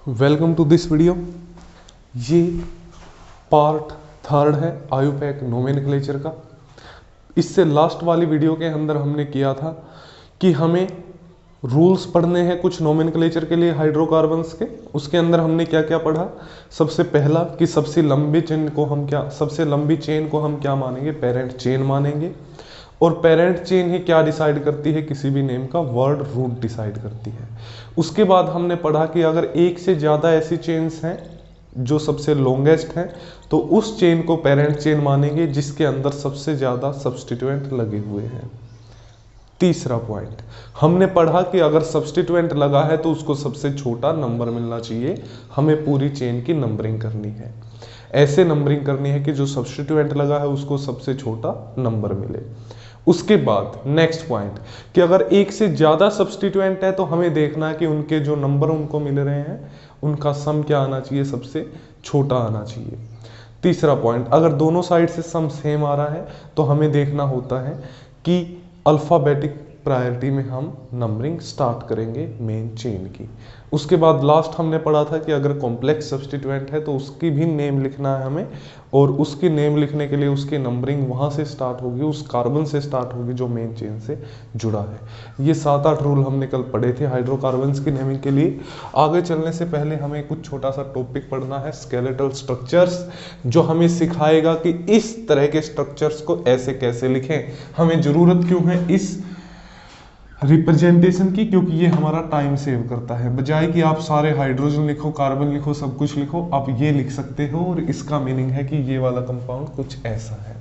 Welcome to this video. ये part third है IUPAC nomenclature का। इससे लास्ट वाली वीडियो के अंदर हमने किया था कि हमें रूल्स पढ़ने हैं कुछ नोमेनक्लेचर के लिए हाइड्रोकार्बन्स के। उसके अंदर हमने क्या क्या पढ़ा। सबसे पहला कि सबसे लंबी चेन को हम क्या मानेंगे, पेरेंट चेन मानेंगे। और पेरेंट चेन ही क्या डिसाइड करती है, किसी भी नेम का वर्ड रूट डिसाइड करती है। उसके बाद हमने पढ़ा कि अगर एक से ज़्यादा ऐसी चेन्स हैं जो सबसे लॉन्गेस्ट हैं तो उस चेन को पेरेंट चेन मानेंगे जिसके अंदर सबसे ज़्यादा सब्स्टिट्यूएंट लगे हुए हैं। तीसरा पॉइंट हमने पढ़ा कि अगर सब्स्टिट्यूएंट लगा है तो उसको सबसे छोटा नंबर मिलना चाहिए। हमें पूरी चेन की नंबरिंग करनी है, ऐसे नंबरिंग करनी है कि जो सब्स्टिट्यूएंट लगा है उसको सबसे छोटा नंबर मिले। उसके बाद नेक्स्ट पॉइंट कि अगर एक से ज़्यादा सब्स्टिट्यूएंट है तो हमें देखना है कि उनके जो नंबर उनको मिल रहे हैं उनका सम क्या आना चाहिए, सबसे छोटा आना चाहिए। तीसरा पॉइंट अगर दोनों साइड से सम सेम आ रहा है तो हमें देखना होता है कि अल्फ़ाबेटिक प्रायोरिटी में हम नंबरिंग स्टार्ट करेंगे मेन चेन की। उसके बाद लास्ट हमने पढ़ा था कि अगर कॉम्प्लेक्स सब्स्टिट्यूएंट है तो उसकी भी नेम लिखना है हमें, और उसकी नेम लिखने के लिए उसकी नंबरिंग वहाँ से स्टार्ट होगी, उस कार्बन से स्टार्ट होगी जो मेन चेन से जुड़ा है। ये 7-8 रूल हमने कल पढ़े थे हाइड्रोकार्बन्स की नेमिंग के लिए। आगे चलने से पहले हमें कुछ छोटा सा टॉपिक पढ़ना है, स्केलेटल स्ट्रक्चर्स, जो हमें सिखाएगा कि इस तरह के स्ट्रक्चर्स को ऐसे कैसे लिखें। हमें ज़रूरत क्यों है इस रिप्रेजेंटेशन की, क्योंकि ये हमारा टाइम सेव करता है। बजाय कि आप सारे हाइड्रोजन लिखो, कार्बन लिखो, सब कुछ लिखो, आप ये लिख सकते हो और इसका मीनिंग है कि ये वाला कंपाउंड कुछ ऐसा है।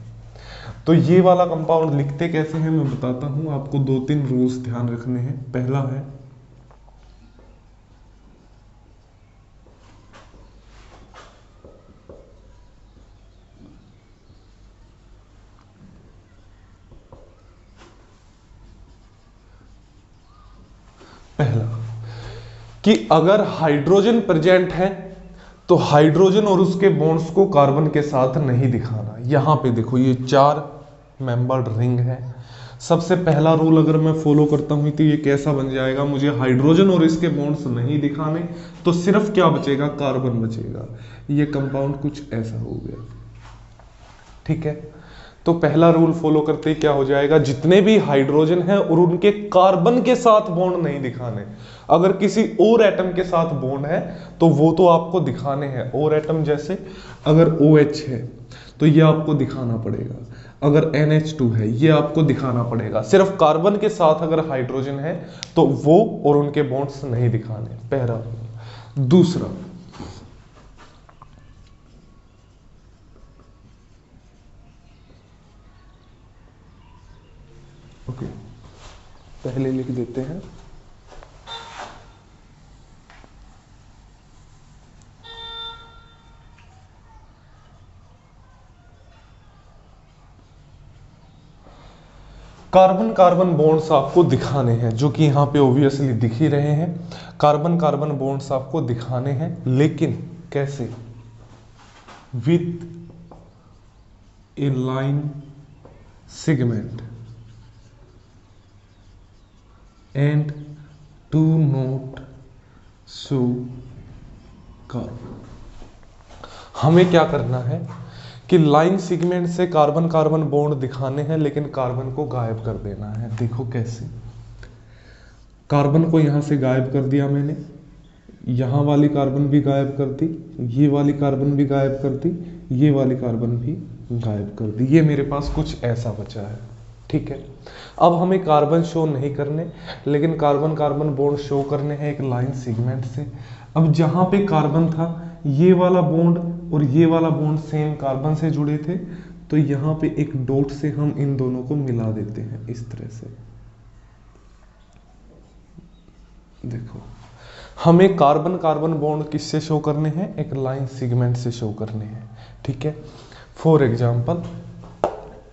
तो ये वाला कंपाउंड लिखते कैसे हैं मैं बताता हूं आपको। 2-3 रूल्स ध्यान रखने हैं। पहला है कि अगर हाइड्रोजन प्रेजेंट है तो हाइड्रोजन और उसके बॉन्ड्स को कार्बन के साथ नहीं दिखाना। यहां पे देखो ये 4 मेंबर्ड रिंग है। सबसे पहला रूल अगर मैं फॉलो करता हूं तो ये कैसा बन जाएगा, मुझे हाइड्रोजन और इसके बॉन्ड्स नहीं दिखाने तो सिर्फ क्या बचेगा, कार्बन बचेगा। ये कंपाउंड कुछ ऐसा हो गया, ठीक है। तो पहला रूल फॉलो करते ही क्या हो जाएगा, जितने भी हाइड्रोजन है और उनके कार्बन के साथ बॉन्ड नहीं दिखाने। अगर किसी और एटम के साथ बॉन्ड है तो वो तो आपको दिखाने हैं। और एटम जैसे अगर OH है तो ये आपको दिखाना पड़ेगा, अगर NH2 है ये आपको दिखाना पड़ेगा। सिर्फ कार्बन के साथ अगर हाइड्रोजन है तो वो और उनके बॉन्ड्स नहीं दिखाने, पहला रूल। दूसरा, ओके पहले लिख देते हैं कार्बन कार्बन बॉन्ड्स आपको दिखाने हैं, जो कि यहाँ पे ऑब्वियसली दिख ही रहे हैं। कार्बन कार्बन बॉन्ड्स आपको दिखाने हैं, लेकिन कैसे, with a line segment and to not show carbon. हमें क्या करना है कि लाइन सेगमेंट से कार्बन कार्बन बॉन्ड दिखाने हैं लेकिन कार्बन को गायब कर देना है। देखो कैसे, कार्बन को यहां से गायब कर दिया मैंने, यहां वाली कार्बन भी गायब कर दी, ये वाली कार्बन भी गायब कर दी, ये वाली कार्बन भी गायब कर दी। ये मेरे पास कुछ ऐसा बचा है, ठीक है। अब हमें कार्बन शो नहीं करने, लेकिन कार्बन कार्बन बॉन्ड शो करने हैं एक लाइन सेगमेंट से। अब जहां पे कार्बन था ये वाला बॉन्ड और ये वाला बॉन्ड सेम कार्बन से जुड़े थे, तो यहाँ पे एक डॉट से हम इन दोनों को मिला देते हैं इस तरह से। देखो हमें कार्बन कार्बन बॉन्ड किससे शो करने हैं, एक लाइन सेगमेंट से शो करने हैं, ठीक है। फॉर एग्जाम्पल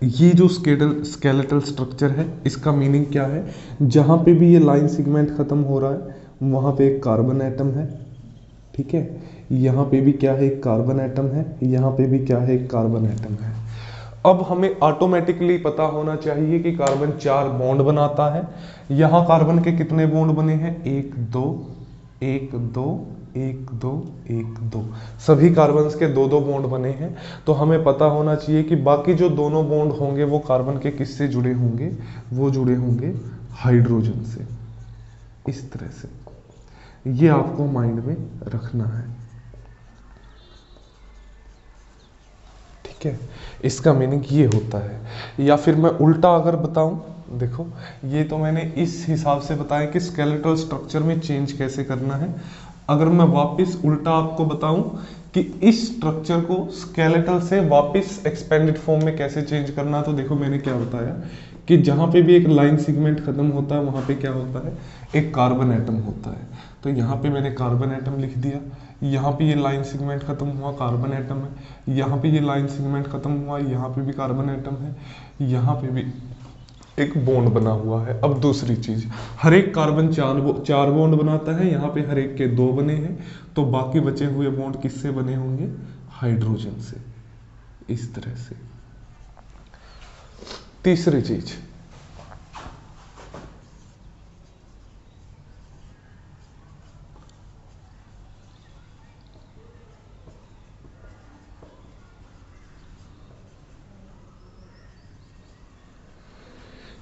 ये जो स्केलेटल स्ट्रक्चर है इसका मीनिंग क्या है, जहां पे भी ये लाइन सेगमेंट खत्म हो रहा है वहां पे एक कार्बन एटम है, ठीक है। यहाँ पे भी क्या है, एक कार्बन एटम है, यहाँ पे भी क्या है, एक कार्बन एटम है। अब हमें ऑटोमेटिकली पता होना चाहिए कि कार्बन 4 बॉन्ड बनाता है। यहाँ कार्बन के कितने बॉन्ड बने हैं, 1 2 1 2 1 2 1 2, सभी कार्बन्स के दो दो बॉन्ड बने हैं। तो हमें पता होना चाहिए कि बाकी जो दोनों बॉन्ड होंगे वो कार्बन के किससे जुड़े होंगे, वो जुड़े होंगे हाइड्रोजन से। इस तरह से ये आपको माइंड में रखना है, ठीक है। इसका मीनिंग ये होता है। या फिर मैं उल्टा अगर बताऊं, देखो ये तो मैंने इस हिसाब से बताया कि स्केलेटल स्ट्रक्चर में चेंज कैसे करना है। अगर मैं वापस उल्टा आपको बताऊं कि इस स्ट्रक्चर को स्केलेटल से वापस एक्सपेंडेड फॉर्म में कैसे चेंज करना, तो देखो मैंने क्या बताया कि जहां पे भी एक लाइन सेगमेंट खत्म होता है वहां पे क्या होता है, एक कार्बन एटम होता है। तो यहाँ पे मैंने कार्बन एटम लिख दिया, यहाँ पे ये लाइन सेगमेंट खत्म हुआ, कार्बन एटम है। यहाँ पे ये लाइन सेगमेंट खत्म हुआ, यहाँ पे भी कार्बन एटम है, यहाँ पे भी एक बॉन्ड बना हुआ है। अब दूसरी चीज, हर एक कार्बन चार बॉन्ड बनाता है, यहाँ पे हर एक के 2 बने हैं, तो बाकी बचे हुए बॉन्ड किससे बने होंगे, हाइड्रोजन से। इस तरह से। तीसरी चीज,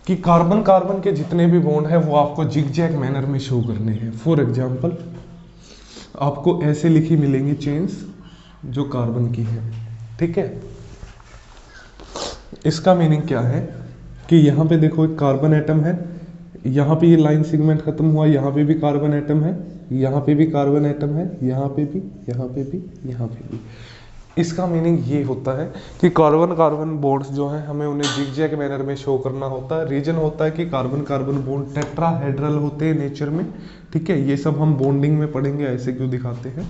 कि कार्बन कार्बन के जितने भी बॉन्ड है वो आपको जिगजैग मैनर में शो करने हैं। फॉर एग्जांपल आपको ऐसे लिखी मिलेंगी चेन्स जो कार्बन की है, ठीक है। इसका मीनिंग क्या है कि यहाँ पे देखो एक कार्बन एटम है, यहाँ पे ये लाइन सेगमेंट खत्म हुआ, यहाँ पे भी कार्बन एटम है, यहाँ पे भी कार्बन एटम है, यहाँ पे भी, यहाँ पे भी, यहाँ पे भी। इसका मीनिंग ये होता है कि कार्बन कार्बन बॉन्ड्स जो हैं हमें उन्हें जिगजैग मैनर में शो करना होता है। रीजन होता है कि कार्बन कार्बन बॉन्ड टेट्राहेड्रल होते हैं नेचर में, ठीक है। ये सब हम बॉन्डिंग में पढ़ेंगे ऐसे क्यों दिखाते हैं।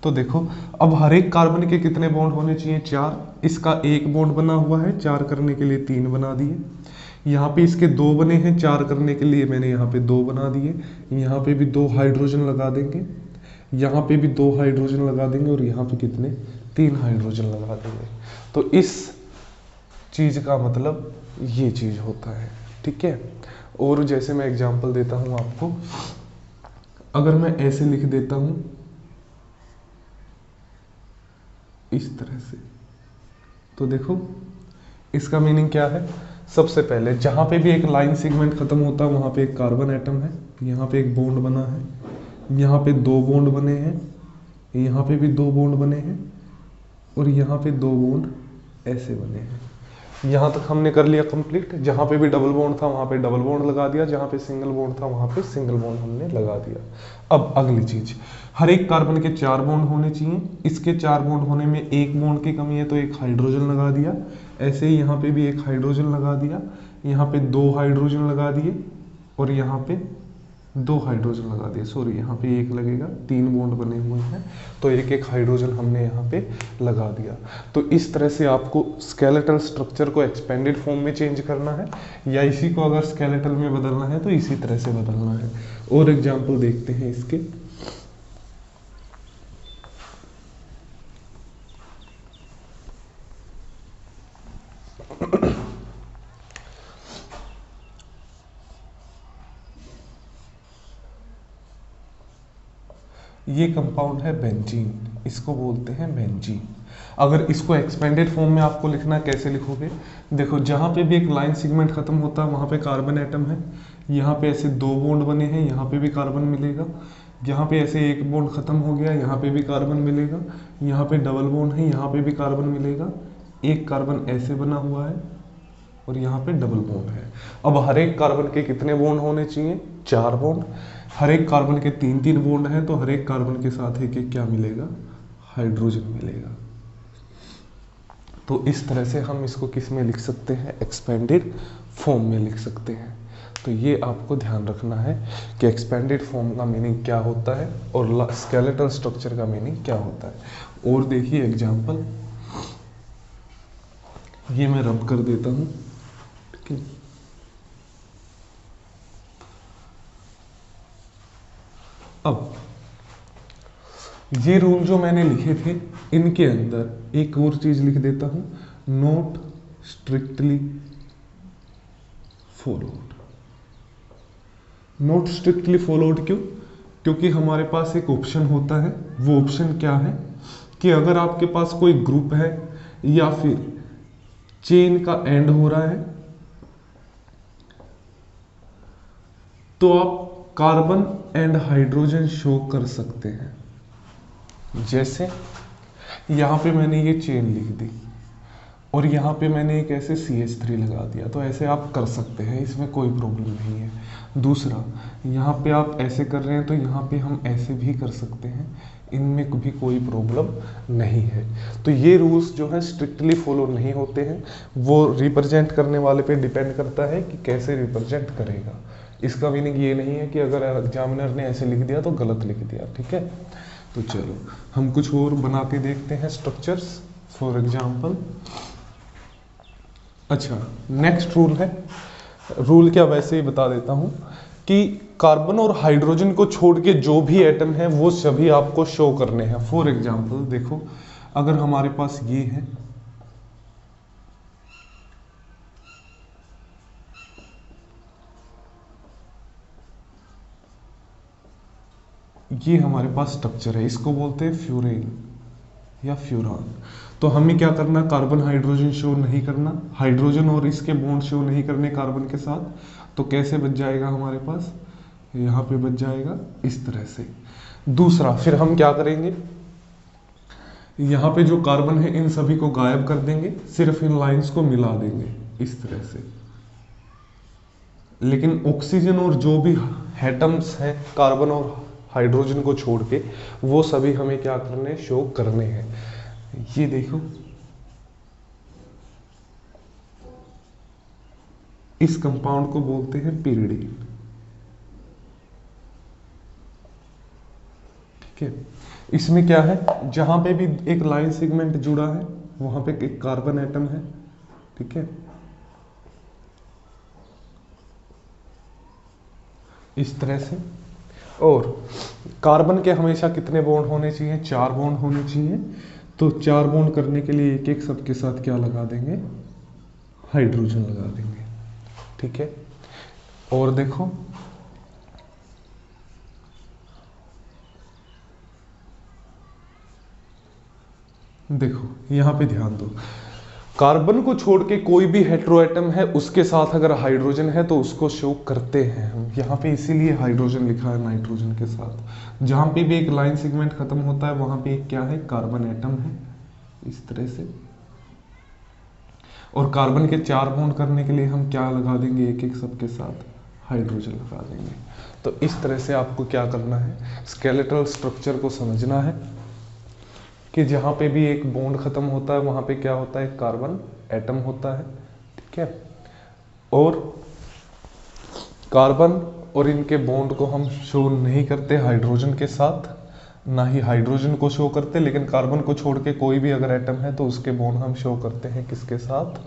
तो देखो अब हर एक कार्बन के कितने बॉन्ड होने चाहिए, 4। इसका एक बॉन्ड बना हुआ है, 4 करने के लिए 3 बना दिए। यहाँ पे इसके 2 बने हैं, 4 करने के लिए मैंने यहाँ पे 2 बना दिए। यहाँ पे भी 2 हाइड्रोजन लगा देंगे, यहाँ पे भी 2 हाइड्रोजन लगा देंगे, और यहाँ पे कितने, 3 हाइड्रोजन लगा देंगे। तो इस चीज का मतलब ये चीज होता है, ठीक है। और जैसे मैं एग्जांपल देता हूं आपको, अगर मैं ऐसे लिख देता हूं इस तरह से, तो देखो इसका मीनिंग क्या है। सबसे पहले जहां पे भी एक लाइन सेगमेंट खत्म होता है वहां पे एक कार्बन एटम है, यहाँ पे एक बॉन्ड बना है, यहाँ पे 2 बॉन्ड बने हैं, यहाँ पे भी 2 बॉन्ड बने हैं, और यहाँ पे 2 बॉन्ड ऐसे बने हैं। यहाँ तक हमने कर लिया कंप्लीट। जहाँ पे भी डबल बॉन्ड था वहाँ पे डबल बॉन्ड लगा दिया, जहाँ पे सिंगल बॉन्ड था वहाँ पे सिंगल बॉन्ड हमने लगा दिया। अब अगली चीज, हर एक कार्बन के 4 बॉन्ड होने चाहिए। इसके 4 बॉन्ड होने में एक बॉन्ड की कमी है तो एक हाइड्रोजन लगा दिया। ऐसे ही यहाँ पे भी एक हाइड्रोजन लगा दिया, यहाँ पे 2 हाइड्रोजन लगा दिए, और यहाँ पे 2 हाइड्रोजन लगा दिए। सॉरी, यहाँ पे 1 लगेगा, 3 बॉन्ड बने हुए हैं, तो एक एक हाइड्रोजन हमने यहाँ पे लगा दिया। तो इस तरह से आपको स्केलेटल स्ट्रक्चर को एक्सपेंडेड फॉर्म में चेंज करना है, या इसी को अगर स्केलेटल में बदलना है तो इसी तरह से बदलना है। और एग्जाम्पल देखते हैं इसके। ये कंपाउंड है बेंजीन, इसको बोलते हैं बेंजीन। अगर इसको एक्सपेंडेड फॉर्म में आपको लिखना, कैसे लिखोगे, देखो जहाँ पे भी एक लाइन सेगमेंट खत्म होता है वहाँ पे कार्बन एटम है, यहाँ पे ऐसे 2 बॉन्ड बने हैं, यहाँ पे भी कार्बन मिलेगा, यहाँ पे ऐसे एक बॉन्ड खत्म हो गया, यहाँ पे भी कार्बन मिलेगा, यहाँ पे डबल बॉन्ड है, यहाँ पे भी कार्बन मिलेगा, एक कार्बन ऐसे बना हुआ है, और यहाँ पे डबल बॉन्ड है। अब हर एक कार्बन के कितने बॉन्ड होने चाहिए, 4 बॉन्ड। हर एक कार्बन के 3-3 बॉन्ड है, तो हर एक कार्बन के साथ एक एक क्या मिलेगा, हाइड्रोजन मिलेगा। तो इस तरह से हम इसको किस में लिख सकते हैं, एक्सपेंडेड फॉर्म में लिख सकते हैं। तो ये आपको ध्यान रखना है कि एक्सपेंडेड फॉर्म का मीनिंग क्या होता है और स्केलेटल स्ट्रक्चर का मीनिंग क्या होता है। और देखिए एग्जाम्पल, ये मैं रब कर देता हूं, ठीक है। अब ये रूल जो मैंने लिखे थे इनके अंदर एक और चीज लिख देता हूं, not strictly followed. Not strictly followed क्यों, क्योंकि हमारे पास एक ऑप्शन होता है। वो ऑप्शन क्या है कि अगर आपके पास कोई ग्रुप है या फिर चेन का एंड हो रहा है तो आप कार्बन एंड हाइड्रोजन शो कर सकते हैं। जैसे यहां पे मैंने ये चेन लिख दी और यहाँ पे मैंने एक ऐसे CH3 लगा दिया, तो ऐसे आप कर सकते हैं, इसमें कोई प्रॉब्लम नहीं है। दूसरा, यहाँ पे आप ऐसे कर रहे हैं तो यहाँ पे हम ऐसे भी कर सकते हैं, इनमें भी कोई प्रॉब्लम नहीं है। तो ये रूल्स जो है स्ट्रिक्टली फॉलो नहीं होते हैं, वो रिप्रेजेंट करने वाले पे डिपेंड करता है कि कैसे रिप्रेजेंट करेगा। इसका मीनिंग ये नहीं है कि अगर एग्जामिनर ने ऐसे लिख दिया तो गलत लिख दिया, ठीक है। तो चलो हम कुछ और बना के देखते हैं स्ट्रक्चर्स, फॉर एग्जाम्पल। अच्छा, नेक्स्ट रूल है, रूल क्या वैसे ही बता देता हूं कि कार्बन और हाइड्रोजन को छोड़ के जो भी एटम है वो सभी आपको शो करने हैं। फॉर एग्जाम्पल देखो, अगर हमारे पास ये है, ये हमारे पास स्ट्रक्चर है, इसको बोलते हैं फ्यूरेन या फ्यूरान। तो हमें क्या करना, कार्बन हाइड्रोजन शो नहीं करना, हाइड्रोजन और इसके बॉन्ड शो नहीं करने कार्बन के साथ। तो कैसे बच जाएगा हमारे पास, यहाँ पे बच जाएगा इस तरह से। दूसरा, फिर हम क्या करेंगे, यहाँ पे जो कार्बन है इन सभी को गायब कर देंगे, सिर्फ इन लाइंस को मिला देंगे इस तरह से। लेकिन ऑक्सीजन और जो भी एटम्स हैं कार्बन और हाइड्रोजन को छोड़ के वो सभी हमें क्या करने, शो करने हैं। ये देखो, इस कंपाउंड को बोलते हैं पिरिडीन, ठीक है। इसमें क्या है, जहां पे भी एक लाइन सेगमेंट जुड़ा है वहां पे एक कार्बन एटम है, ठीक है। इस तरह से। और कार्बन के हमेशा कितने बॉन्ड होने चाहिए, 4 बॉन्ड होने चाहिए। तो 4 बॉन्ड करने के लिए एक एक सबके साथ क्या लगा देंगे, हाइड्रोजन लगा देंगे, ठीक है। और देखो, देखो यहां पे ध्यान दो, कार्बन को छोड़ के कोई भी हेटेरो एटम है उसके साथ अगर हाइड्रोजन है तो उसको शो करते हैं हम। यहाँ पे इसीलिए हाइड्रोजन लिखा है नाइट्रोजन के साथ। जहां पे भी एक लाइन सेगमेंट खत्म होता है वहां पे एक क्या है, कार्बन एटम है, इस तरह से। और कार्बन के 4 बॉन्ड करने के लिए हम क्या लगा देंगे, एक एक सबके साथ हाइड्रोजन लगा देंगे। तो इस तरह से आपको क्या करना है, स्केलेटल स्ट्रक्चर को समझना है कि जहां पे भी एक बॉन्ड खत्म होता है वहां पे क्या होता है, कार्बन एटम होता है, ठीक है। और कार्बन और इनके बॉन्ड को हम शो नहीं करते हाइड्रोजन के साथ, ना ही हाइड्रोजन को शो करते, लेकिन कार्बन को छोड़ के कोई भी अगर एटम है तो उसके बॉन्ड हम शो करते हैं किसके साथ,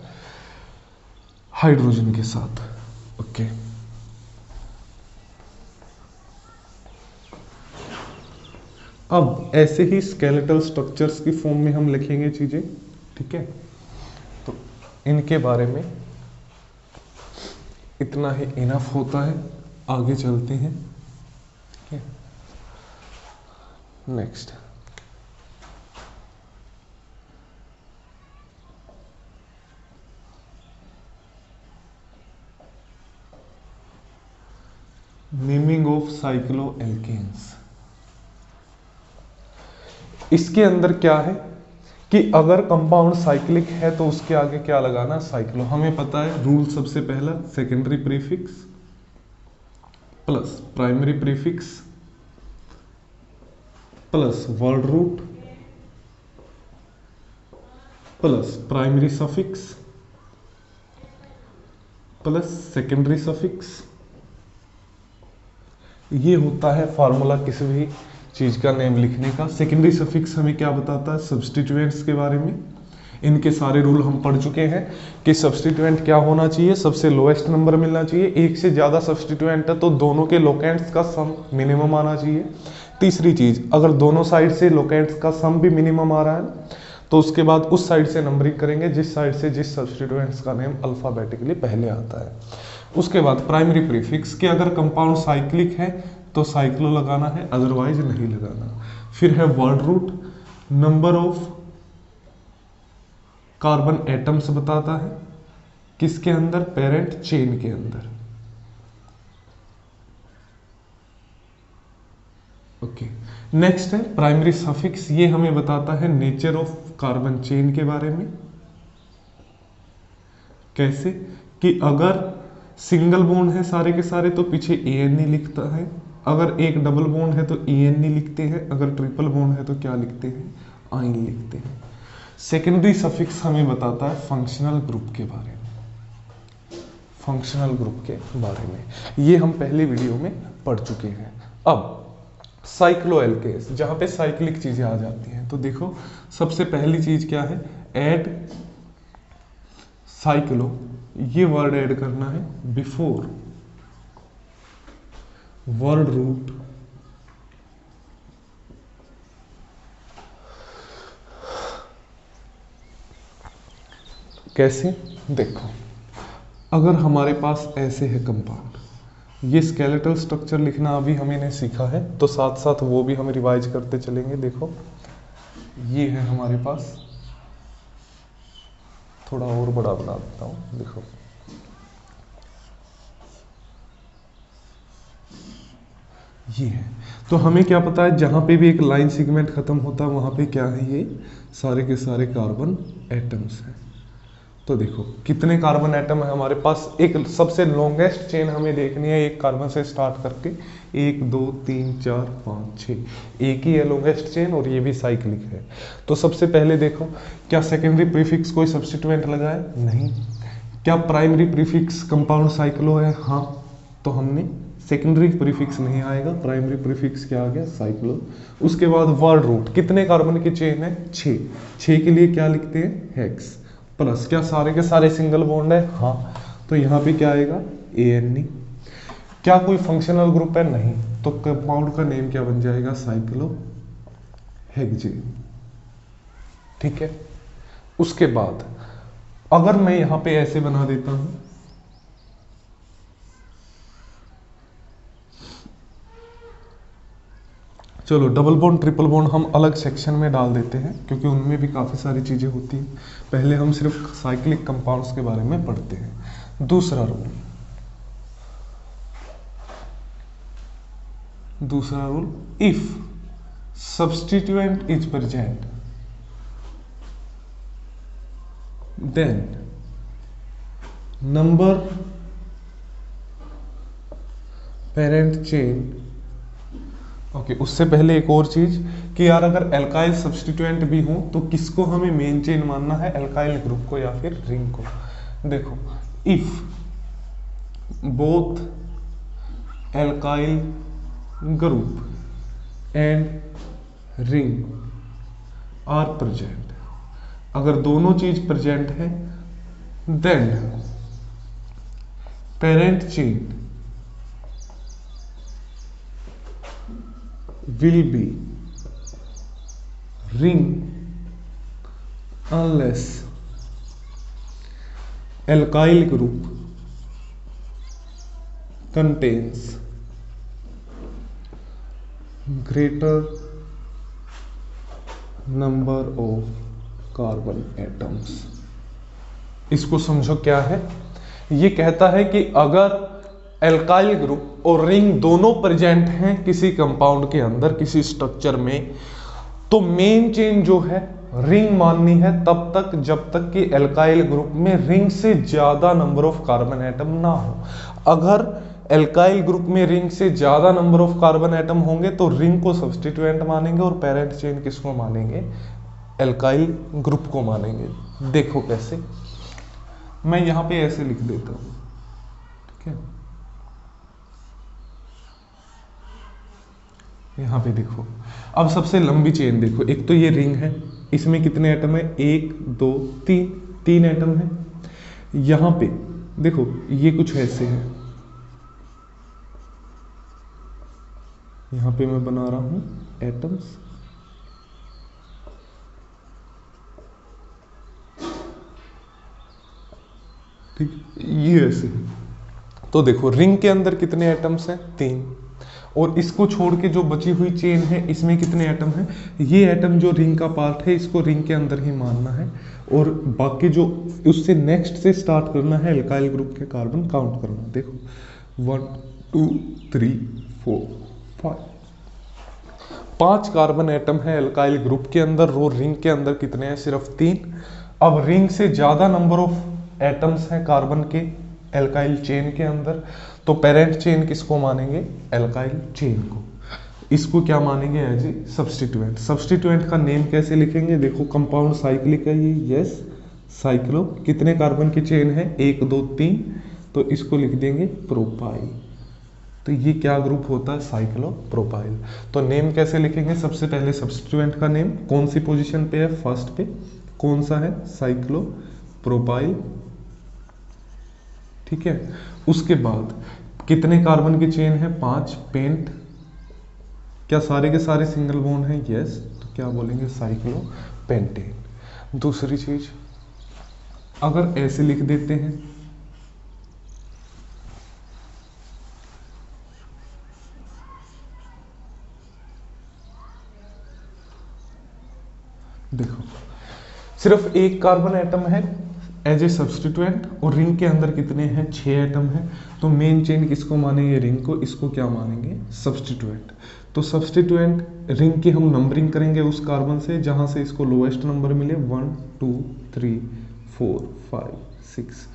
हाइड्रोजन के साथ, ओके। अब ऐसे ही स्केलेटल स्ट्रक्चर्स की फॉर्म में हम लिखेंगे चीजें, ठीक है। तो इनके बारे में इतना ही इनफ होता है, आगे चलते हैं, ठीक है। Next, naming of cycloalkenes. इसके अंदर क्या है कि अगर कंपाउंड साइक्लिक है तो उसके आगे क्या लगाना, साइक्लो। हमें पता है रूल, सबसे पहला secondary prefix plus primary prefix plus word root plus primary suffix plus secondary suffix. ये होता है फॉर्मूला किसी भी चीज का नेम लिखने का। सेकेंडरी सफिक्स हमें क्या बताता है, सब्स्टिट्यूएंट्स के बारे में। इनके सारे रूल हम पढ़ चुके हैं कि सब्स्टिट्यूएंट क्या होना चाहिए, सबसे लोएस्ट नंबर मिलना चाहिए। एक से ज्यादा सब्स्टिट्यूएंट है तो दोनों के लोकेंट्स का सम मिनिमम आना चाहिए। तीसरी चीज, अगर दोनों साइड से लोकेंट्स का सम भी मिनिमम आ रहा है तो उसके बाद उस साइड से नंबरिंग करेंगे जिस साइड से जिस सब्स्टिट्यूएंट्स का नेम अल्फाबेटिकली पहले आता है। उसके बाद प्राइमरी प्रीफिक्स कि अगर कंपाउंड साइक्लिक है तो साइक्लो लगाना है, अदरवाइज नहीं लगाना। फिर है word root, number of carbon atoms बताता है, किसके अंदर, पेरेंट चेन के अंदर। ओके, नेक्स्ट है प्राइमरी सफिक्स, ये हमें बताता है नेचर ऑफ कार्बन चेन के बारे में। कैसे कि अगर सिंगल बॉन्ड है सारे के सारे तो पीछे ANE लिखता है, अगर एक डबल बॉन्ड है तो ENE लिखते हैं, अगर ट्रिपल बॉन्ड है तो क्या लिखते हैं, आइन लिखते हैं। सेकेंडरी सफिक्स हमें बताता है फंक्शनल ग्रुप के बारे में, फंक्शनल ग्रुप के बारे में, ये हम पहले वीडियो में पढ़ चुके हैं। अब साइक्लो एल्केस, जहां पे साइक्लिक चीजें आ जाती हैं, तो देखो सबसे पहली चीज क्या है, ऐड साइक्लो, ये वर्ड ऐड करना है बिफोर वर्ड रूट कैसे, देखो अगर हमारे पास ऐसे है कंपाउंड, ये स्केलेटल स्ट्रक्चर लिखना अभी हमें नहीं सीखा है, तो साथ साथ वो भी हम रिवाइज करते चलेंगे। देखो ये है हमारे पास, थोड़ा और बड़ा बना देता हूं, देखो ये है। तो हमें क्या पता है, जहां पे भी एक लाइन सेगमेंट खत्म होता है वहां पे क्या है, ये सारे के सारे कार्बन एटम्स हैं। तो देखो कितने कार्बन एटम है हमारे पास, एक सबसे लॉन्गेस्ट चेन हमें देखनी है, एक कार्बन से स्टार्ट करके 1 2 3 4 5 6, एक ही है लॉन्गेस्ट चेन और ये भी साइक्लिक है। तो सबसे पहले देखो, क्या सेकेंडरी प्रीफिक्स कोई सब्स्टिट्यूएंट लगा है, नहीं। क्या प्राइमरी प्रीफिक्स कंपाउंड साइक्लो है, हाँ, तो हमने सेकेंडरी प्रीफिक्स नहीं आएगा, प्राइमरी प्रीफिक्स क्या आ गया, साइक्लो। उसके बाद वर्ड रूट, कितने कार्बन की चेन है, 6, 6 के लिए क्या लिखते हैं, हेक्स, प्लस क्या सारे के सारे सिंगल बॉन्ड है, हाँ, तो यहाँ पे क्या आएगा, ANE। क्या कोई फंक्शनल ग्रुप है, नहीं, तो कंपाउंड का नेम क्या बन जाएगा, साइक्लो हेक्सेन। ठीक है। उसके बाद अगर मैं यहां पे ऐसे बना देता हूं, चलो डबल बॉन्ड ट्रिपल बॉन्ड हम अलग सेक्शन में डाल देते हैं, क्योंकि उनमें भी काफ़ी सारी चीज़ें होती हैं। पहले हम सिर्फ साइक्लिक कंपाउंड्स के बारे में पढ़ते हैं। दूसरा rule, if substituent is present then number parent chain. Okay, उससे पहले एक और चीज कि यार अगर एल्काइल सब्स्टिट्यूएंट भी हो तो किसको हमें मेन चेन मानना है, एल्काइल ग्रुप को या फिर रिंग को। देखो if both alkyl group and ring are present, अगर दोनों चीज प्रेजेंट है then parent chain will be ring unless alkyl group contains greater number of carbon atoms। इसको समझो क्या है, ये कहता है कि अगर एल्काइल ग्रुप और रिंग दोनों प्रेजेंट हैं किसी कंपाउंड के अंदर, किसी स्ट्रक्चर में, तो मेन चेन जो है रिंग माननी है तब तक जब तक कि एल्काइल ग्रुप में रिंग से ज्यादा नंबर ऑफ कार्बन एटम ना हो। अगर एल्काइल ग्रुप में रिंग से ज्यादा नंबर ऑफ कार्बन एटम होंगे तो रिंग को सब्स्टिट्यूएंट मानेंगे और पेरेंट चेन किसको मानेंगे, एल्काइल ग्रुप को मानेंगे। देखो कैसे, मैं यहां पे ऐसे लिख देता हूं, ठीक है। यहां पे देखो, अब सबसे लंबी चेन देखो, एक तो ये रिंग है, इसमें कितने एटम है, 1 2 3, 3 एटम है। यहां पे देखो ये कुछ ऐसे है, यहां पे मैं बना रहा हूं एटम्स, ठीक, ये ऐसे है। तो देखो रिंग के अंदर कितने एटम्स हैं, 3, और इसको छोड़ के जो बची हुई चेन है इसमें कितने एटम हैं, ये एटम जो रिंग का पार्ट है इसको रिंग के अंदर ही मानना है, और बाकी जो उससे नेक्स्ट से स्टार्ट करना है एल्काइल ग्रुप के कार्बन काउंट करना। देखो 1 2 3 4 5, 5 कार्बन एटम है एल्काइल ग्रुप के अंदर, और रिंग के अंदर कितने हैं, सिर्फ 3। अब रिंग से ज्यादा नंबर ऑफ एटम्स हैं कार्बन के एल्काइल चेन के अंदर, तो पेरेंट चेन किसको मानेंगे, एल्काइल चेन को। इसको क्या मानेंगे, एज ए सब्सटीट्यूएंट। सब्सटीट्यूएंट का नेम कैसे लिखेंगे, देखो कंपाउंड साइक्लिक है ये, यस साइक्लो। कितने कार्बन की चेन है, 1 2 3, तो इसको लिख देंगे प्रोपाइल। तो ये क्या ग्रुप होता है, साइक्लोप्रोपाइल। तो नेम कैसे लिखेंगे, सबसे पहले सब्स्टिट्यूएंट का नेम कौन सी पोजीशन पे है, फर्स्ट पे, कौन सा है, साइक्लोप्रोपाइल, ठीक है। उसके बाद कितने कार्बन की चेन है, 5, पेंट, क्या सारे के सारे सिंगल बॉन्ड हैं, यस, तो क्या बोलेंगे, साइक्लोपेंटेन। दूसरी चीज अगर ऐसे लिख देते हैं, देखो सिर्फ एक कार्बन एटम है एज ए सब्सटीट्यूएंट, और रिंग के अंदर कितने हैं, 6 एटम हैं, तो मेन चेन किसको मानेंगे, रिंग को, इसको क्या मानेंगे, सब्सटीट्यूएंट। तो सब्सटीट्यूएंट रिंग की हम नंबरिंग करेंगे उस कार्बन से जहां से इसको लोएस्ट नंबर मिले, 1 2 3 4 5 6।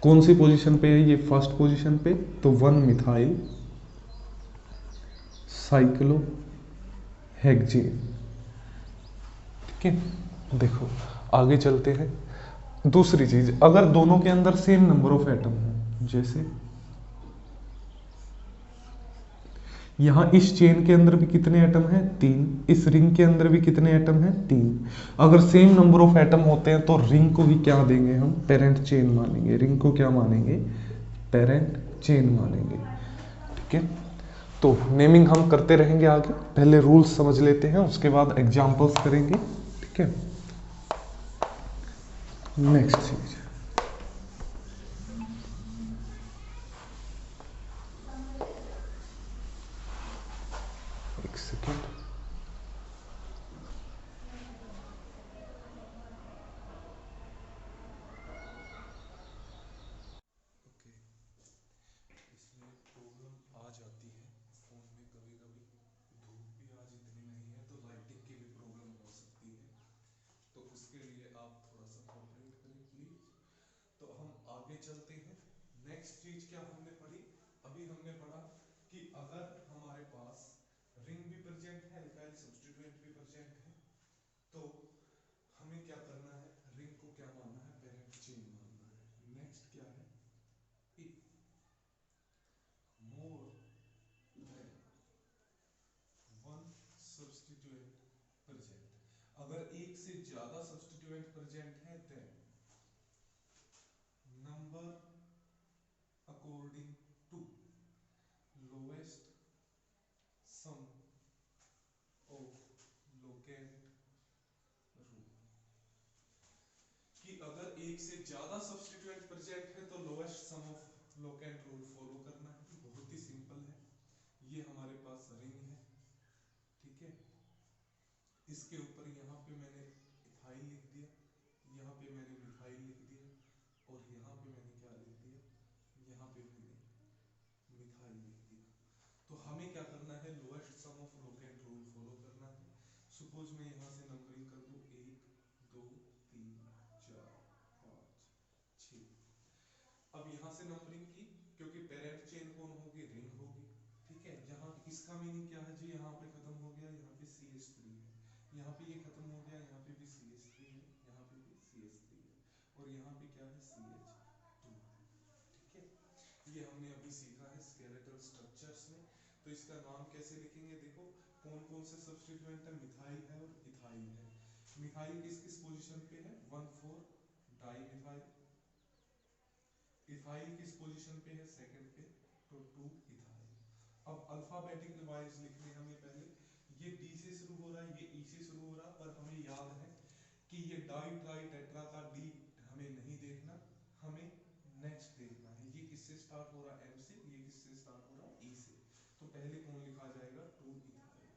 कौन सी पोजीशन पे है ये, फर्स्ट पोजीशन पे, तो 1 मिथाइल साइक्लो हेक्सेन, ठीक है। देखो आगे चलते हैं। दूसरी चीज, अगर दोनों के अंदर सेम नंबर ऑफ एटम हो, जैसे यहां इस चेन के अंदर भी कितने एटम हैं, 3, इस रिंग के अंदर भी कितने एटम हैं, 3। अगर सेम नंबर ऑफ एटम होते हैं तो रिंग को भी क्या देंगे हम, पेरेंट चेन मानेंगे, रिंग को क्या मानेंगे, पेरेंट चेन मानेंगे, ठीक है। तो नेमिंग हम करते रहेंगे आगे, पहले रूल्स समझ लेते हैं, उसके बाद एग्जांपल्स करेंगे, ठीक है। नेक्स्ट चीज, एक सेकेंड, ओके। इसमें प्रॉब्लम आ जाती है फोन में कभी कभी, धूप भी आज इतनी नहीं है तो लाइटिंग की भी प्रॉब्लम हो सकती है, तो उसके लिए आप थोड़ा सा कोऑपरेट करें प्लीज। तो हम आगे चलते हैं। नेक्स्ट चीज क्या हमने पढ़ी, अभी हमने पढ़ा कि अगर हमारे पास रिंग भी प्रेजेंट है, एल्काइल सब्स्टिट्यूएंट भी प्रेजेंट है, तो हमें क्या करना है, रिंग को क्या मानना है, पेरेंट चेन मानना है। नेक्स्ट क्या है, if more than one substituent present, अगर एक से ज्यादा सब्स्टिट्यूएंट प्रेजेंट है, then number according to lowest sum of locant rule, कि अगर एक से ज्यादा सब्स्टिट्यूएंट प्रेजेंट है तो lowest sum of locant rule follow करना है। बहुत ही सिंपल है, ये हमारे पास रिंग है, ठीक है। इसके ऊपर यहाँ पे मैंने इथाइल लिख दिया, यहाँ पे मैंने मिथाइल लिख दिया, और यहाँ पे मैंने क्या लिख दिया, यहाँ पे मैंने मिथाइल लिख दिया। तो हमें क्या करना है, lowest sum of locant rule follow करना है। सपोज मैं यहाँ से नंबरिंग कर दूं, 1 2 3 4 5 6। अब यहाँ से नंबरिंग की, क्योंकि पेरेंट चेन कौन होगी, रिंग होगी, ठीक है। यहाँ इसका मीनिंग क्या है जी, यहाँ पे खत्म हो गया, यहाँ पे CH3 है, यहाँ पे ये खत्म हो गया, यहाँ पे भी CH3 है, यहाँ पे भी CH3 है, और यहाँ पे क्या है, CH2 है, ठीक है। ये हमने अभी सीखा है स्केलेटल स्ट्रक्चर्स में। तो इसका नाम कैसे लिखेंगे, देखो कौन कौन से सब्स्टिट्यूएंट है, मिथाइल है और इथाइल है। मिथाइल किस किस पोजीशन पे है, 1,4 डाई मिथाइल। इथाइल किस पोजीशन पे है, सेकंड पे, तो 2 इथाइल। अब अल्फाबेटिकल वाइज लिखने हमें पहले, ये डी से शुरू हो रहा है, ये ई से शुरू हो रहा है, पर हमें याद है कि ये डाई ट्राई टेट्रा का डी हमें नहीं देखना, हमें नेक्स्ट देखना है, ये किससे स्टार्ट हो रहा है, एम से, ये किससे स्टार्ट हो रहा है, ई से। तो पहले कौन लिखा जाएगा 2 इथाइल,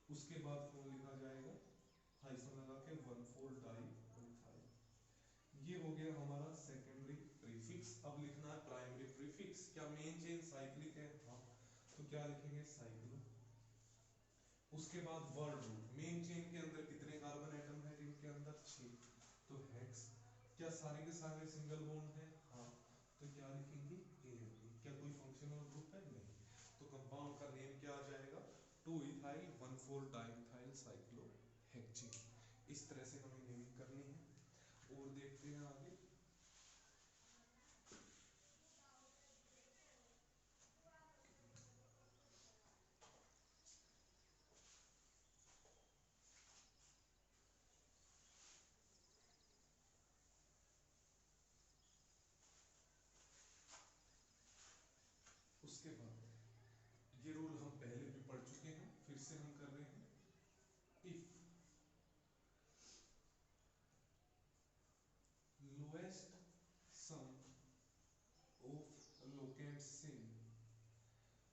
उसके बाद कौन लिखा जाएगा हाइफन लगा के 1,4 डाइइथाइल। ये हो गया हमारा सेकेंडरी प्रीफिक्स। अब लिखना है प्राइमरी प्रीफिक्स। क्या मेन चेन साइक्लिक है? हाँ, तो क्या लिखेंगे साइक्लो। उसके बाद वर्ड रूट। मेन चेन के अंदर कितने कार्बन एटम है? इनके अंदर 6, तो हेक्स। क्या सारे के सारे सिंगल बॉन्ड है? हाँ, तो क्या लिखेंगे AMP। क्या कोई फंक्शनल ग्रुप है? नहीं। तो कंपाउंड का नेम क्या आ जाएगा 2 इथाइल 1,4 डाइइथाइल साइक्लोहेक्सीन। इस तरह से हमें नेमिंग करनी है। और देखते हैं आगे। उसके बाद ये रूल हम पहले भी पढ़ चुके हैं, फिर से हम कर रहे हैं। If lowest sum of locant same,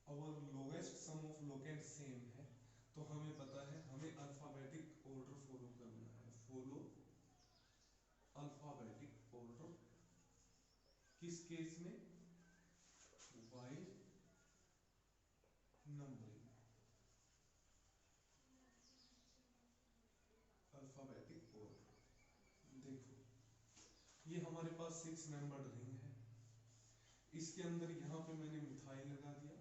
our lowest sum of locant same है, तो हमें पता है हमें अल्फाबेटिक ऑर्डर फॉलो करना है। Follow alphabetic order. किस केस में? While numbering. Alphabetic order. देखो ये हमारे पास 6 मेंबर्ड रिंग है। इसके अंदर यहाँ पे मैंने मिथाइल लगा दिया,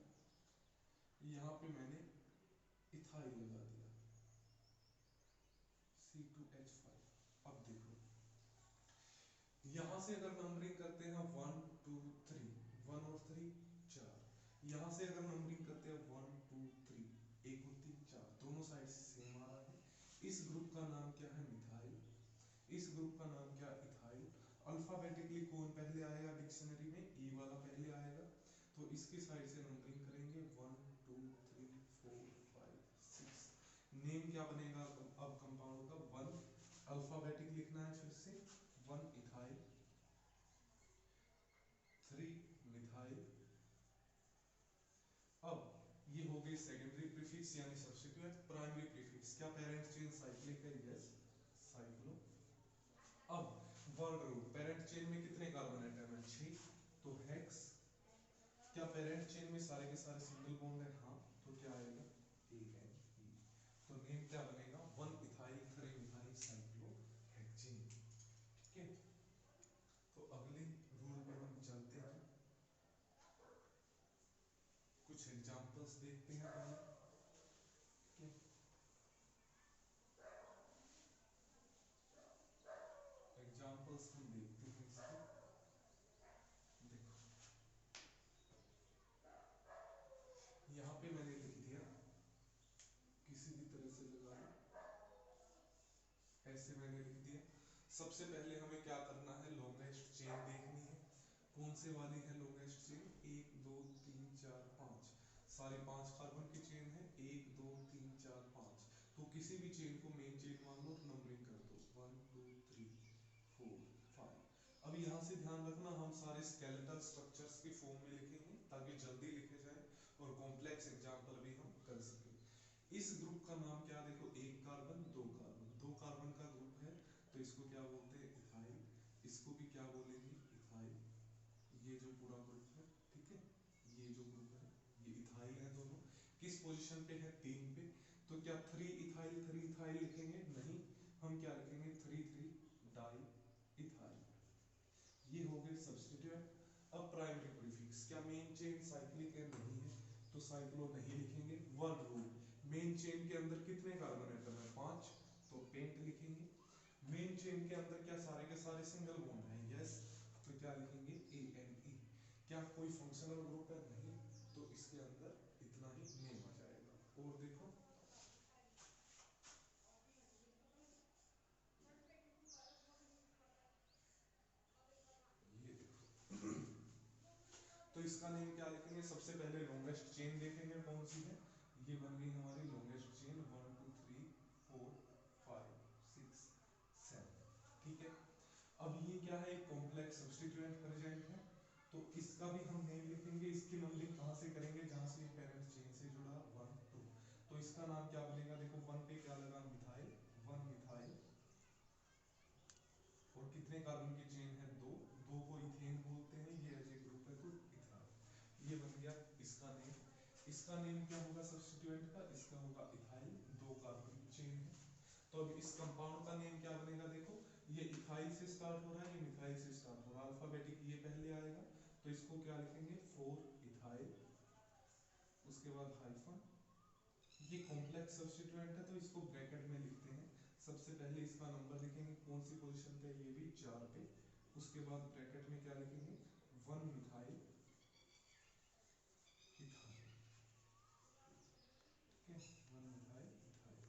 यहाँ पे मैंने इथाइल लगा दिया C2H5। अब देखो यहाँ से अगर नंबरिंग करते हैं 1 2 3, 1 और 3 4। यहाँ से अगर नंबरिंग करते हैं 1 2 3, 1 और 3 4, दोनों साइड से सेम आ रहा है। इस ग्रुप का नाम क्या है? मिथाइल। इस ग्रुप का नाम क्या? इथाइल। अल्फाबेटिकली कौन पहले आएगा डिक्शनरी में? ई वाला पहले आएगा। तो इसकी साइड से नंबरिंग करेंगे 1 2 3 4 5 6। नेम क्या बनेगा अब कंपाउंड का? 1 अल्फाबेटिक लिखना है, फिर से 1 इथाइल, 3 मिथाइल। अब ये हो गई सेकेंडरी प्रीफिक्स यानी सब्स्टिट्यूएंट। प्राइमरी प्रीफिक्स क्या पेरेंट चेन साइक्लिक है? Yes, cyclo. अब वर्ड रूट। पेरेंट चेन में कितने कार्बन एटम है? 6, तो हेक्स। क्या पेरेंट चेन में सारे के सारे सिंगल बॉन्ड है? हाँ, तो क्या आएगा ANE। तो नेम क्या बनेगा 1 इथाइल 3 मिथाइल साइक्लोहेक्सीन। ठीक है, तो अगले रूल पे हम चलते हैं। कुछ एग्जांपल्स देखते हैं पहले। ठीक है, एग्जांपल्स हम देखते हैं इसके। देखो यहाँ पे मैंने लिख दिया, किसी भी तरह से लगा लो, ऐसे मैंने लिख दिया। सबसे पहले हमें क्या करना है? लॉन्गेस्ट चेन देखनी है। कौन से वाली है लॉन्गेस्ट चेन? 1 2 3 4 5। सारे 5 कार्बन की चेन है, 1 2 3 4 5। तो किसी भी चेन को मेन चेन मान लो, नंबरिंग कर दो 1 2 3 4 5। अब यहाँ से ध्यान रखना हम सारे स्केलेटल स्ट्रक्चर्स की फॉर्म में लिखेंगे ताकि जल्दी लिखे जाए और कॉम्प्लेक्स एग्जाम्पल भी हम कर सकें। इस ग्रुप का नाम क्या? देखो 1 कार्बन 2 कार्बन, 2 कार्बन का ग्रुप है, तो इसको क्या बोलते हैं? इथाइल। इसको भी क्या बोलेंगे? इथाइल। ये जो पूरा ग्रुप है, ठीक है, ये जो ग्रुप है ये इथाइल है। दोनों किस पोजीशन पे है? 3 पे। तो क्या 3 इथाइल लिखेंगे? नहीं, हम क्या लिखेंगे? 3 3 डाई इथाइल। ये हो गए सब्स्टिट्यूएंट। अब प्राइमरी प्रीफिक्स। क्या मेन चेन साइक्लिक है? नहीं है, तो साइक्लो नहीं लिखेंगे। Word root. मेन चेन के अंदर कितने कार्बन एटम है? 5, तो पेंट लिखेंगे। मेन चेन के अंदर क्या सारे के सारे सिंगल बॉन्ड है? यस, तो क्या लिखेंगे? ANE। क्या कोई फंक्शनल ग्रुप है? नहीं, तो इसके अंदर इतना ही नेम आ जाएगा। और देखो ये देखो तो इसका नेम क्या लिखेंगे? सबसे पहले लॉन्गेस्ट चेन देखेंगे कौन सी है। ये बन गई हमारी लॉन्गेस्ट चेन 1 2 3 4 5 6 7। ठीक है, अब ये क्या है? एक कॉम्प्लेक्स सब्स्टिट्यूएंट प्रेजेंट है, तो इसका भी हम नेम लिखेंगे। इसकी नंबरिंग कहाँ से करेंगे, जहाँ से पेरेंट चेन से जुड़ा 1 2। तो इसका नाम क्या बनेगा, देखो 1 पे क्या लगा, मिथाइल, 1 मिथाइल। और कितने कार्बन की चेन है, 2, 2 को इथेन बोलते हैं, ये एज ए ग्रुप है तो इथाइल। ये बन गया इसका नेम। इसका नेम क्या होगा सब्स्टिट्यूएंट का, इसका होगा इथाइल, 2 कार्बन की चेन है। तो अब इस कंपाउंड का नेम क्या बनेगा, देखो ये इथाइल से स्टार्ट हो रहा है, ये मिथाइल से स्टार्ट हो रहा है, अल्फाबेटिक ये पहले आएगा, तो इसको क्या लिखेंगे 4 इथाइल, उसके बाद हाइफन। ये कॉम्प्लेक्स सब्स्टिट्यूएंट है तो इसको ब्रैकेट में लिखते हैं। सबसे पहले इसका नंबर लिखेंगे, कौन सी पोजीशन पे, ये भी 4 पे। उसके बाद ब्रैकेट में क्या लिखेंगे, 1 मिथाइल इथाइल, ठीक है, 1 मिथाइल इथाइल।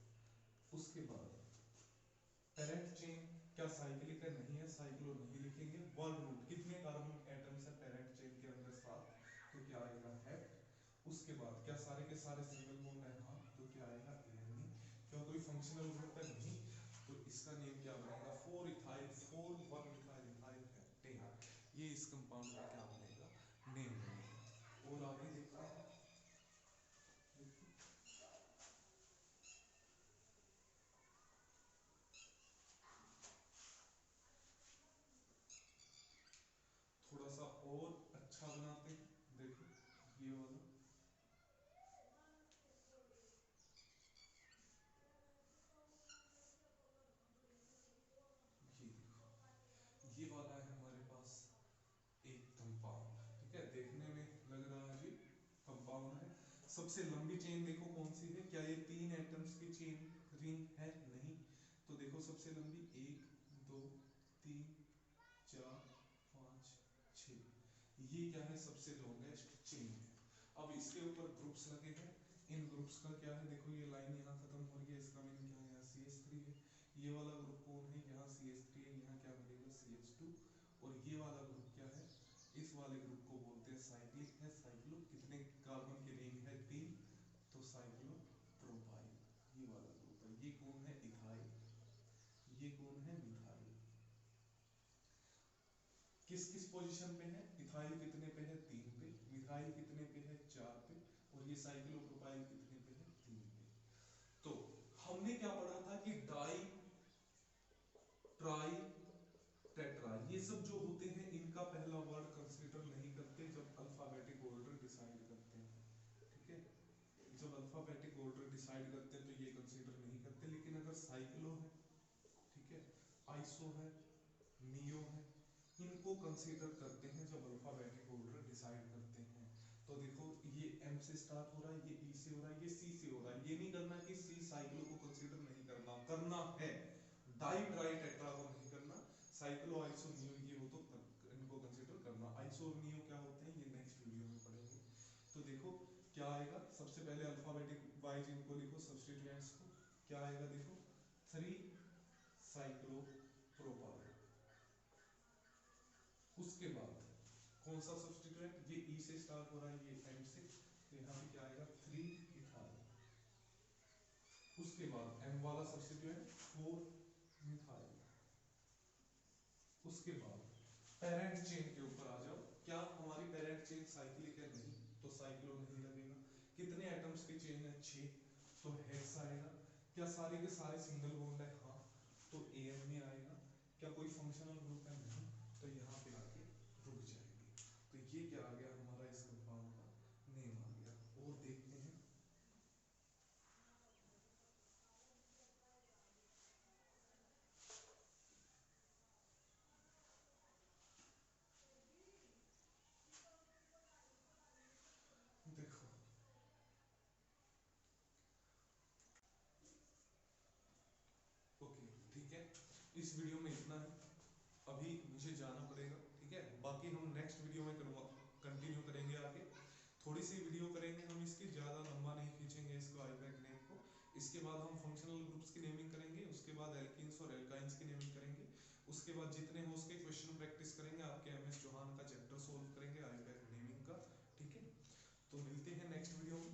उसके बाद पेरेंट चेन क्या साइक्लिक है, नहीं है, साइक्लो नहीं लिखेंगे। वर्ड रूट, कितने कार्बन एटम्स है पेरेंट चेन के अंदर, 7, तो क्या आएगा हेट। उसके बाद क्या सारे के सारे सिंगल बॉन्ड है, हाँ, तो क्या आएगा एनी। क्या कोई फंक्शनल ग्रुप है, नहीं, तो इसका नेम क्या बनेगा 4 इथाइल, 4 1 मिथाइल इथाइल हेप्टेन। ये इस कंपाउंड का क्या बनेगा, नेम बनेगा। और आगे देखते हैं, थोड़ा सा और अच्छा बनाते हैं, देखो ये वाला, ये देखो ये वाला है हमारे पास एक कंपाउंड, ठीक है, देखने में लग रहा है जी कंपाउंड है। सबसे लंबी चेन देखो कौन सी है, क्या ये 3 एटम्स की चेन रिंग है, नहीं, तो देखो सबसे लंबी 1 2 3 4 5 6, ये क्या है, सबसे लॉन्गेस्ट चेन है। अब इसके ऊपर ग्रुप्स लगे हैं, इन ग्रुप्स का क्या है, देखो ये लाइन यहाँ खत्म हो रही है, इसका मीनिंग क्या है, यहाँ CH3 है। ये वाला ग्रुप कौन है, यहाँ CH3 है, यहाँ क्या मिलेगा CH2। और ये वाला ग्रुप क्या है, इस वाले ग्रुप को बोलते हैं साइक्लिक है, साइक्लो, कितने कार्बन की रिंग है, 3, तो साइक्लो प्रोपाइल, ये वाला ग्रुप है। ये कौन है, इथाइल, ये कौन है, मिथाइल। किस किस पोजीशन पे है, इथाइल कितने पे है, 3 पे, मिथाइल कितने पे है, 4 पे, और ये साइक्लोप्रोपाइल कितने पे है, 3 पे। तो हमने क्या पढ़ा था कि डाई, ट्राई, टेट्रा, ये सब जो होते हैं इनका पहला वर्ड कंसीडर नहीं करते जब अल्फाबेटिक ऑर्डर डिसाइड करते हैं, ठीक है, जब अल्फाबेटिक ऑर्डर डिसाइड करते हैं तो ये कंसीडर नहीं करते। लेकिन अगर साइक्लो है, ठीक है, आइसो है, नियो है, इनको कंसीडर करते हैं जब अल्फाबेटिक ऑर्डर डिसाइड करते हैं। तो देखो ये M से स्टार्ट हो रहा है, ये E से हो रहा है, ये C से हो रहा है, ये नहीं करना कि C साइक्लो को कंसीडर नहीं करना, करना है, डाई ट्राई टेट्रा को नहीं करना, साइक्लो आइसो नियो ये हो तो इनको कंसीडर करना। आइसो और नियो क्या होते हैं ये नेक्स्ट वीडियो में पढ़ेंगे। तो देखो क्या आएगा, सबसे पहले अल्फाबेटिक वाइज इनको लिखो सब्स्टिट्यूएंट्स को, क्या आएगा देखो 3 साइक्लोप्रोपाइल। उसके बाद कौन सा सब्स्टिट्यूएंट, ये E से स्टार्ट हो रहा है, ये M से, तो यहाँ पे क्या आएगा 3 इथाइल। उसके बाद M वाला सब्स्टिट्यूएंट 4 मिथाइल। उसके बाद पेरेंट चेन के ऊपर आ जाओ, क्या हमारी पेरेंट चेन साइक्लिक है, नहीं, तो साइक्लो नहीं लगेगा। कितने एटम्स की चेन है, 6, तो हेक्स आएगा। क्या सारे के सारे सिंगल बॉन्ड है, हाँ, तो AM में आएगा। क्या कोई फंक्शनल ग्रुप है, नहीं, तो यहाँ पे आके रुक जाएगी। तो ये क्या आ गया हमारा इस कंपाउंड का नेम आ गया। और देखते हैं, देखो ओके, ठीक है, इस वीडियो में इतना है, अभी मुझे जाना पड़ेगा, ठीक है, बाकी हम नेक्स्ट वीडियो में कंटिन्यू करेंगे आगे। थोड़ी सी वीडियो करेंगे हम इसकी, ज़्यादा लंबा नहीं खींचेंगे इसको आईपैक नेम को। इसके बाद हम फंक्शनल ग्रुप्स की नेमिंग करेंगे, उसके बाद एल्किन्स और एल्काइंस की नेमिंग करेंगे, उसके बाद जितने हो उसके क्वेश्चन प्रैक्टिस करेंगे, आपके MS चौहान का चैप्टर सोल्व करेंगे आईपैक नेमिंग का, ठीक है। तो मिलते हैं नेक्स्ट वीडियो में।